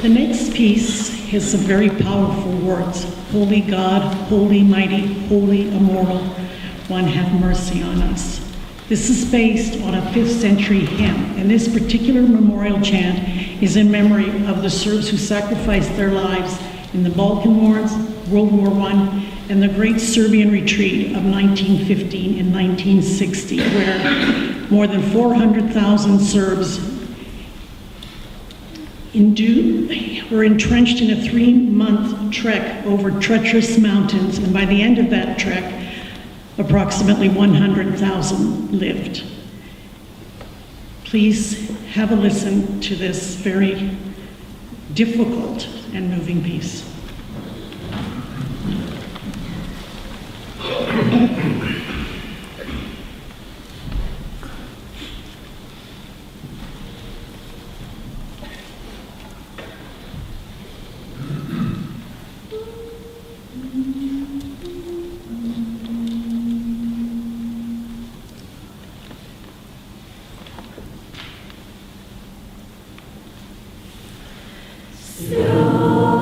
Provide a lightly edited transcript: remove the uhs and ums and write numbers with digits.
The next piece has some very powerful words. Holy God, holy, mighty, holy, immortal, one have mercy on us. This is based on a 5th century hymn, and this particular memorial chant is in memory of the Serbs who sacrificed their lives in the Balkan Wars, World War I, and the Great Serbian Retreat of 1915 and 1960, where more than 400,000 Serbs were entrenched in a 3-month trek over treacherous mountains, and by the end of that trek, approximately 100,000 lived. Please have a listen to this very difficult and moving piece. So